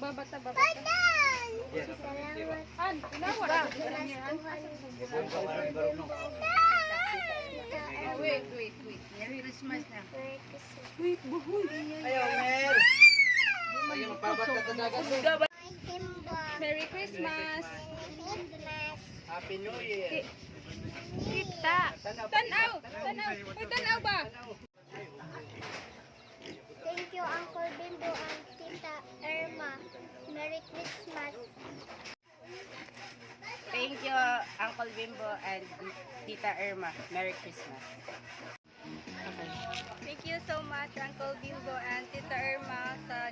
Nagbabata-bata. Salamat. Han, tinawa na dito sa niya. Wait. Merry Christmas na. Wait, buhoy. Ayaw, Mer. Ayaw, magpabat ka talaga. Merry Christmas. Happy New Year. Kita. Tanaw. Uy, tanaw ba? Thank you, Uncle Bimbo and Tita Irma. Merry Christmas. Thank you, Uncle Bimbo and Tita Irma. Merry Christmas. Thank you so much, Uncle Bimbo and Tita Irma, sa